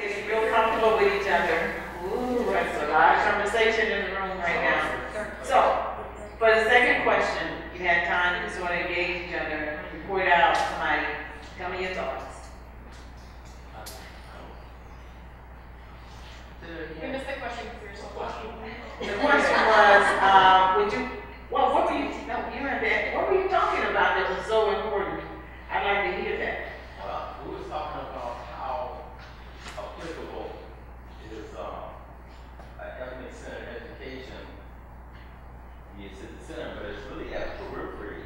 getting real comfortable with each other. Ooh, that's a lot of conversation in the room right now. So, for the second question, you had time to sort of engage each other, report out, somebody, tell me your thoughts. You missed the question because you're so talking. The question was, would you, well, what were you, no, you had that, what were you talking about that was so important? I'd like to hear that. Well, we was talking about how applicable is ethnic-centered education is at the center, but it's really at the periphery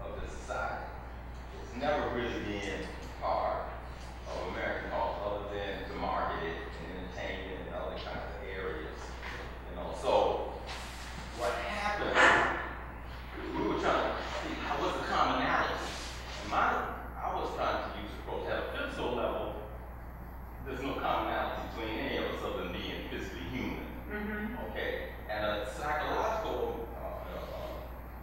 of the society. It's never really been part of American culture other than to market it and entertainment and other kinds of areas. You know, so what happened, we were trying to see what's the commonality. And I was trying to use the approach at a physical level. There's no commonality between any of us other than being physically human. Mm-hmm. Okay, at a psychological,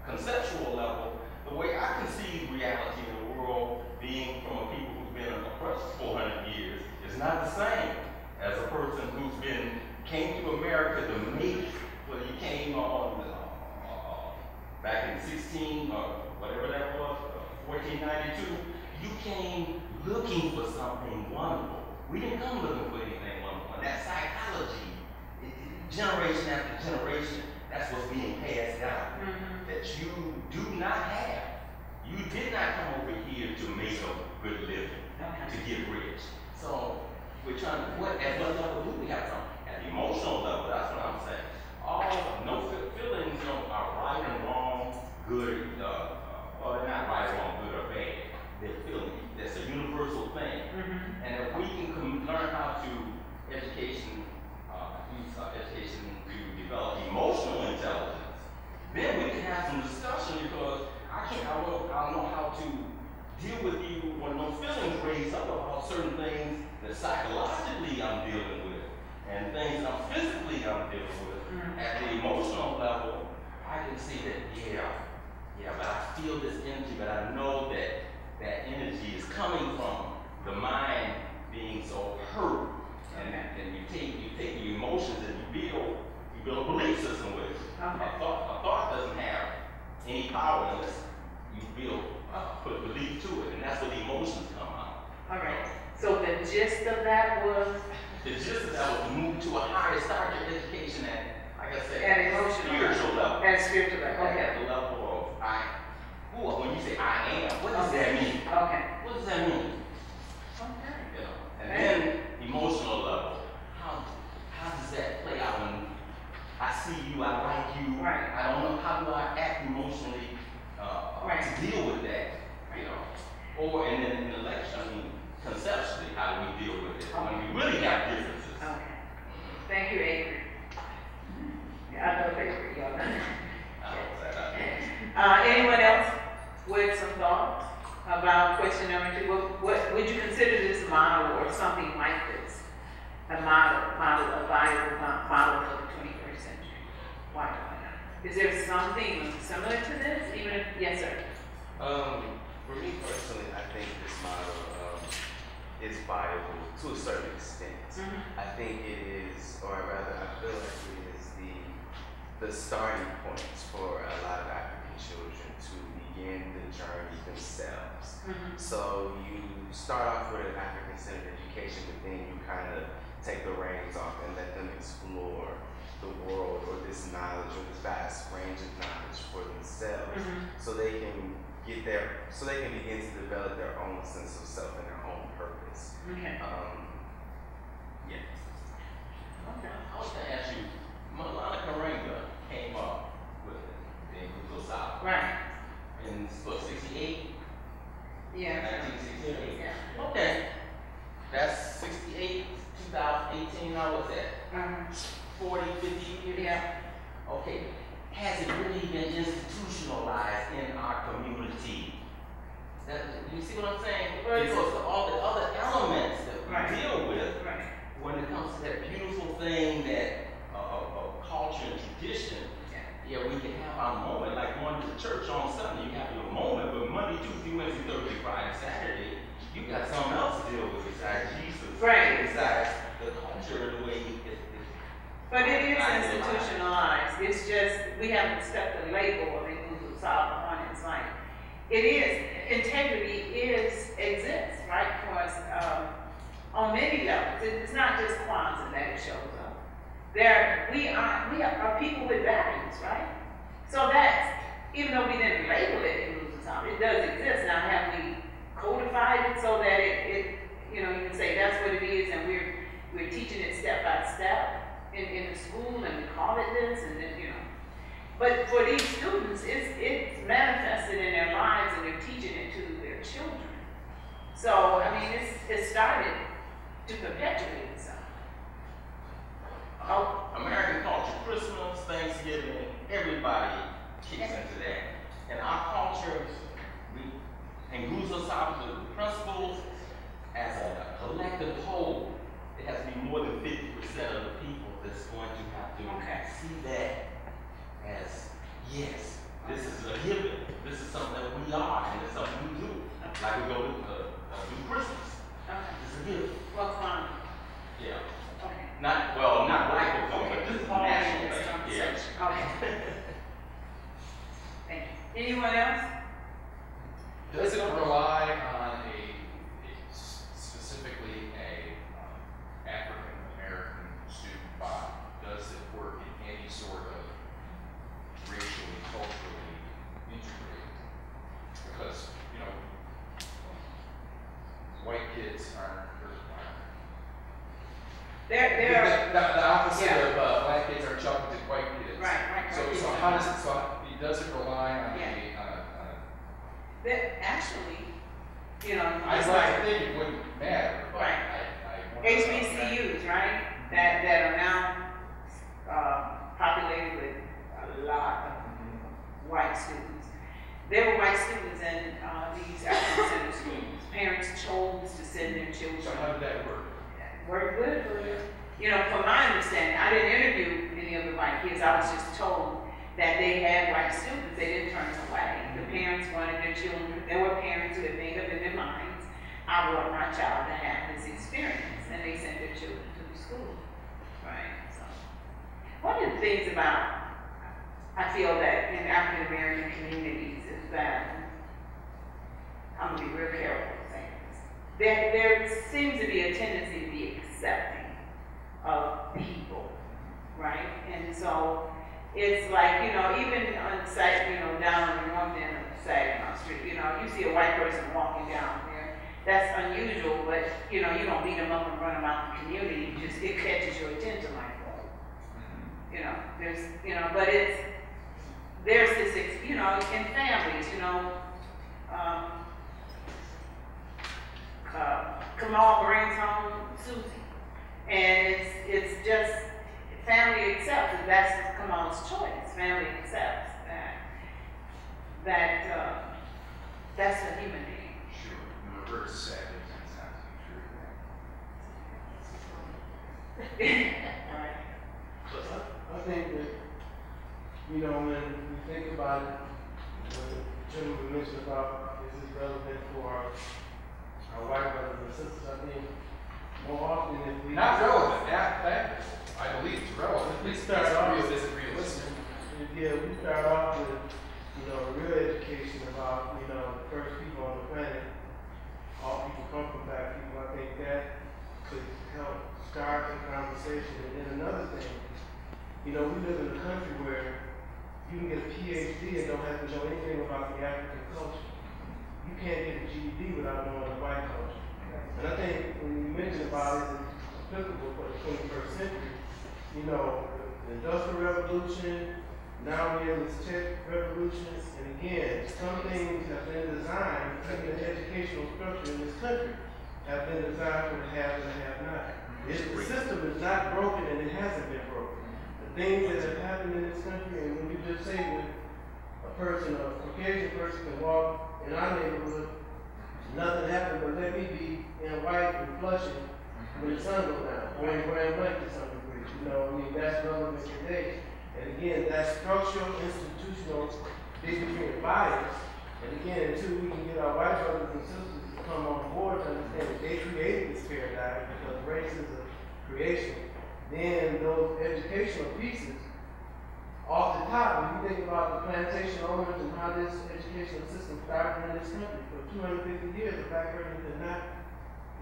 conceptual level, the way I conceive reality in the world, being from a people who've been oppressed for 400 years, is not the same as a person who's came to America to make, well, you came on back in 16 or whatever that was, 1492. You came looking for something wonderful. We didn't come looking for anything wonderful. And that psychology, generation after generation, that's what's being passed down. Mm-hmm. That you do not have. You did not come over here to make a good living, to get rich. So we're trying to, at what level do we have some? At the emotional level, that's what I'm saying. No feelings are right and wrong, good, well, they're not right or wrong, good or bad. They're feelings. That's a universal thing. Mm-hmm. And if we can learn how to education to develop emotional intelligence, then we can have some discussion because I don't know how to deal with you when those feelings raise up about certain things that psychologically I'm dealing with and things that I'm physically I'm dealing with. Mm-hmm. At the emotional level, I can see that, but I feel this energy, but I know that that energy is coming from the mind being so hurt. And you take your emotions and you build a belief system with it. Okay. A thought doesn't have any power unless you put belief to it, and that's where the emotions come out. All right. So the gist of that was? The gist of that was to move to a higher start your education at, like I said, At emotional spiritual level. At spiritual level. Okay. At the level of when you say I am, what does that mean? Okay. What does that mean? Okay. You know, and then emotional level. How does that play out when I see you, I like you, right. I don't know, how do I act emotionally right. to deal with that, you know? Or, and then conceptually, how do we deal with it when we really have differences? Okay. Thank you, Avery. Yeah, I know Avery, y'all know. Anyone else with some thoughts about question number 2? What would you consider this model or something like this? A viable model for the 21st century. Why not? Is there something similar to this? Yes, sir. For me personally, I think this model is viable to a certain extent. Mm-hmm. I think it is, or rather, I feel like it is the starting points for a lot of African children to begin the journey themselves. Mm-hmm. So you start off with an African-centered education, but then you kind of take the reins off and let them explore the world or this knowledge or this vast range of knowledge for themselves. Mm-hmm. So they can begin to develop their own sense of self and their own purpose. Okay. Yeah. Okay. I was going to ask you, Malana Karenga came up with it, the Inclusive South. Right. In, 68? Yeah. 1968. Yeah. Okay. That's 68, 2018, how was that? 40, 50 years? Yeah. Okay. Has it really been institutionalized in our community? You see what I'm saying? Because of all the other elements that we right. deal with, right. when it comes to that beautiful thing that of culture and tradition, we can have our moment, like going to the church on Sunday, you have your moment, but Monday, Tuesday, Wednesday, Thursday, Friday, Saturday, you got something else to deal with besides Jesus. Right. Besides But it is institutionalized. It's just, we haven't stuck the label of inclusive South on it. It's like, it is, integrity exists, right, for us, on many levels. It's not just Kwanzaa that it shows up. We are people with values, right? So that's, even though we didn't label it inclusive South, it does exist. Now, have we codified it so that it you can say that's what it is, and we're teaching it step by step in the school, and we call it this, and then, But for these students, it's manifested in their lives, and they're teaching it to their children. So, I mean, it started to perpetuate itself. American culture, Christmas, Thanksgiving, everybody kicks into that. And our culture, and Guzo South, the principles, as a collective whole, it has to be more than 50% of the people that's going to have to see that as, yes, this is a given. This is something that we are, and it's something we do. Like we go to do Christmas. It's a given. Well, fine. Yeah. Okay. Not black people, but just national thing. Yeah. Okay. Thank you. Anyone else? Does it rely on specifically a African American student body? Does it work in any sort of racially, culturally integrated? Because, white kids aren't, the opposite of black kids are jumping to white kids. Right. So how does it rely on Actually, I'd like to think it wouldn't matter, but right. I HBCUs, right? That are now populated with a lot of white students. There were white students in these African center schools. Parents chose to send their children. So how did that work? Worked good for you. From my understanding, I didn't interview any of the white kids. I was just told that they had white students. They didn't turn them away. The parents wanted their children. There were parents who had made up in their minds, I want my child to have this experience, and they sent their children to the school. Right? So, one of the things about, I feel that in African American communities is that, I'm going to be real careful saying this, there seems to be a tendency to be accepting of people, right? And so, it's like, even on site, down on the north end of Saginaw Street, you see a white person walking down there. That's unusual, but, you don't beat them up and run them out the community. It catches your attention like that. But there's this, in families, Kamal brings home Susie. And it's just, family accepts, and that's Kamal's choice. Family accepts that that's a human being. Sure. The reverse sad it's not true. Right. I think that, when we think about it, when the gentleman mentioned about is this relevant for our white brothers and sisters, I think more often if we... Not relevant, I believe it's relevant. We start off with this realistic. Yeah, we start off with, real education about, the first people on the planet. All people come from black people. I think that could help start the conversation. And then another thing, we live in a country where you can get a PhD and don't have to know anything about the African culture. You can't get a GED without knowing the white culture. And I think when you mention about it, it's applicable for the 21st century. The Industrial Revolution, now we're in this tech revolution, and again, some things have been designed, even the educational structure in this country, have been designed for the have and the have not. The system is not broken and it hasn't been broken. The things that have happened in this country, and when you just say when a Caucasian person can walk in our neighborhood, nothing happened, but let me be in white and Flushing when the sun goes down, or in Grand Lake to some degree. That's relevant today. And again, that's structural, institutional, bigotry, and bias. And again, until we can get our white brothers and sisters to come on board to understand that they created this paradigm because race is a creation, then those educational pieces, off the top, when you think about the plantation owners and how this educational system started in this country, for 250 years, a black person could not,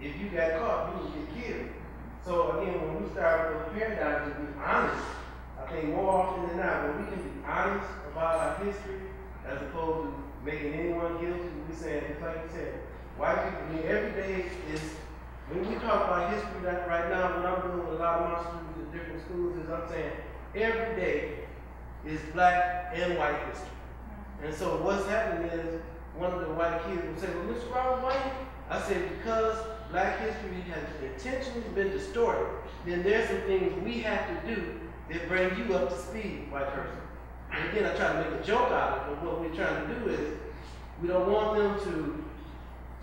if you got caught, you would get killed. So again, when we start with those paradigms and be honest, I think more often than not, when we can be honest about our history, as opposed to making anyone guilty, we saying, just like you said, white people, I mean, every day is, when we talk about history right now, what I'm doing with a lot of my students in different schools is I'm saying, every day is black and white history. And so what's happening is, one of the white kids will say, well, Mr. Robert White, I said, because black history has intentionally been distorted, then there's some things we have to do that bring you up to speed, white person. And again, I try to make a joke out of it, but what we're trying to do is, we don't want them to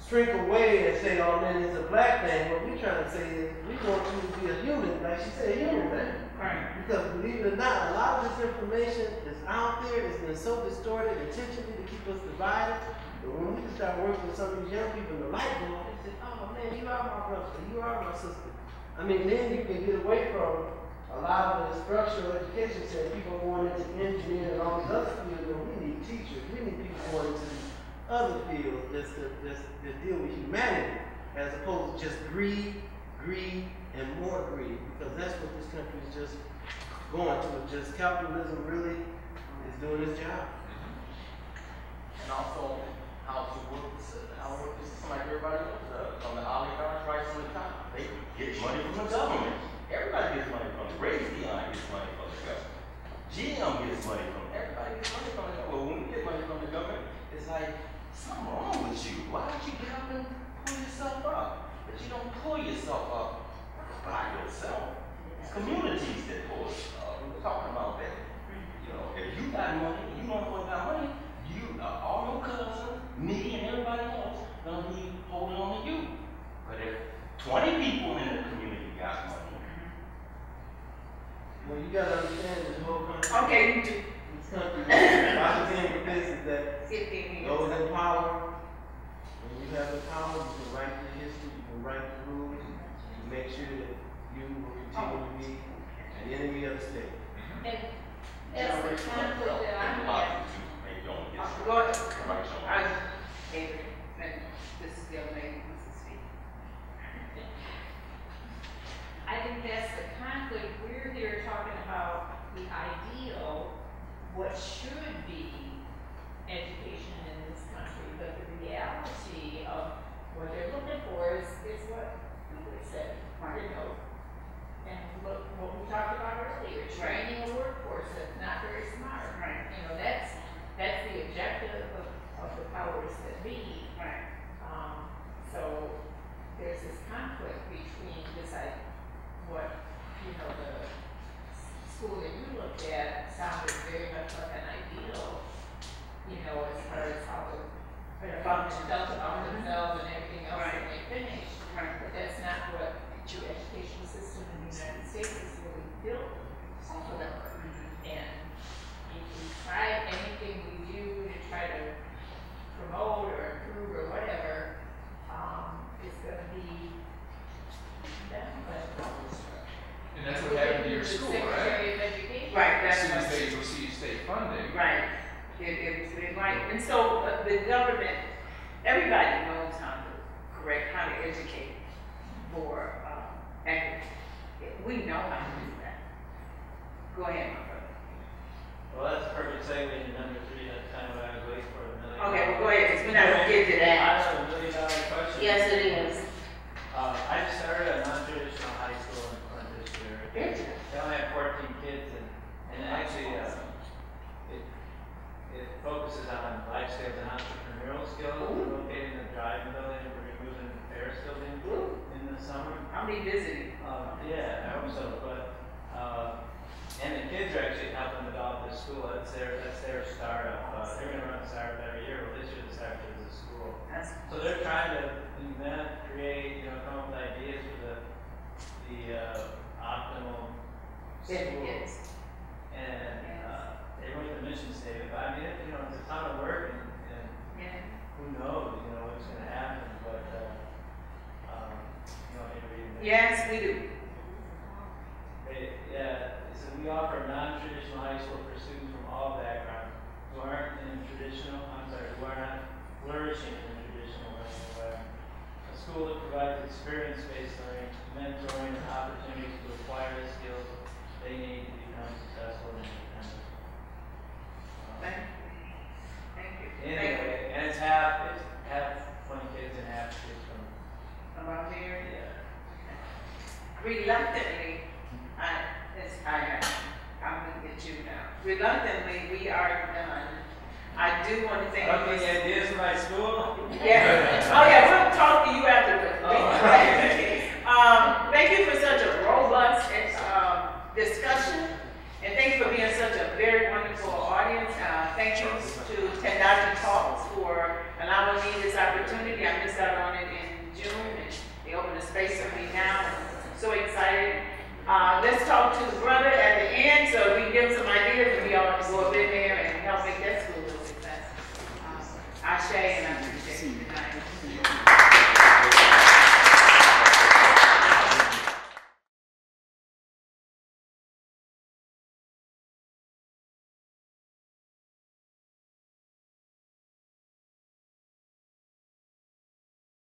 shrink away and say, oh man, it's a black thing. What we're trying to say is, we want you to be a human, like she said, a human thing. Right. Because believe it or not, a lot of this information is out there, it's been so distorted intentionally to keep us divided. But when we can start working with some of these young people in the light bulb, they say, oh man, you are my brother, you are my sister. I mean, then you can get away from a lot of the structural education said people going into engineering and all these other fields, and we need teachers, we need people going into these other fields just to deal with humanity, as opposed to just greed, and more greed, because that's what this country is just going to. Just capitalism really is doing its job. And also, how to work the system like everybody else does. From the oligarchs right from the top. They get money from the government. Everybody gets money from it. Raytheon gets money from the government. GM gets money from it. Everybody gets money from the government. Well, when we get money from the government, it's like, something wrong with you. Why don't you get up and pull yourself up? But you don't pull yourself up by yourself. It's communities that pull us up. We were talking about that. You know, if you got money, you know what got money, you, all your cousins, me, and everybody else gonna be holding on to you. But if 20 people in the community got money, Well, you gotta understand this whole country. Okay, you do. This country, my thing with this is that 15 minutes. those in power, when you have the power, you can write the history, you can write the rules, to make sure that you will continue to be an enemy of the state. And that's the conflict that I'm having. Go ahead. This is the other lady who wants to speak. I think that's the conflict. We're here talking about the ideal, what should be education in this country, but the reality of what they're looking for is what we said, you know. And look, what we talked about earlier, training a workforce that's not very smart. Right. You know, that's the objective of the powers that be. Right. So there's this conflict between what, you know, the school that you looked at sounded very much like an ideal, you know, as far as how the Function. felt about themselves and everything else Right. when they finished. Right. But that's not what your education system in the United States is really built for. And if we try anything we do to try to promote or improve or whatever, it's gonna be done by the public. And that's what happened to your The school, Secretary right? of Education. Right, As that's soon as what. they receive state funding. Right. Right. And so the government, everybody knows how to educate for equity. We know how to do that. Go ahead, my brother. Well, that's a perfect segue into number 3. That's kind of what I was waiting for. Okay, well, go ahead, because we're not gonna get to I that. have a $1 million question. Yes, it is. I just started a non-traditional high school in Flint this year. They only have 14 kids, and actually, it focuses on life skills and entrepreneurial skills. We're located in the driving building. We're going to move into the Ferris building in the summer. I'll be visiting. Yeah, I hope so. But and the kids are actually helping develop this school. That's their startup. They're going to run a startup every year. Well, this year the startup is a school. So they're trying to invent, create, come up with ideas for the optimal school. Yes. And they wrote the mission statement. But I mean, it's a ton of work, and Yeah. who knows, what's going to happen. But you want me to read it? Yes, we do. They are not flourishing in the traditional learning environment. A school that provides experience-based learning, mentoring, and opportunities to acquire the skills they need to become successful and independent. Thank you. Anyway, and it's half 20 kids and half kids from. About here? Yeah. Reluctantly, I'm gonna get you now. Reluctantly, we are done. I do want to thank you. Okay, any ideas for my school? Yeah. Oh, yeah, we'll talk to you afterwards. Oh, Thank you for such a robust discussion, and thank you for being such a very wonderful audience. Thank you to Technology Talks for allowing me this opportunity. I missed out on it in June, and they opened a space for me now. I'm so excited. Let's talk to the brother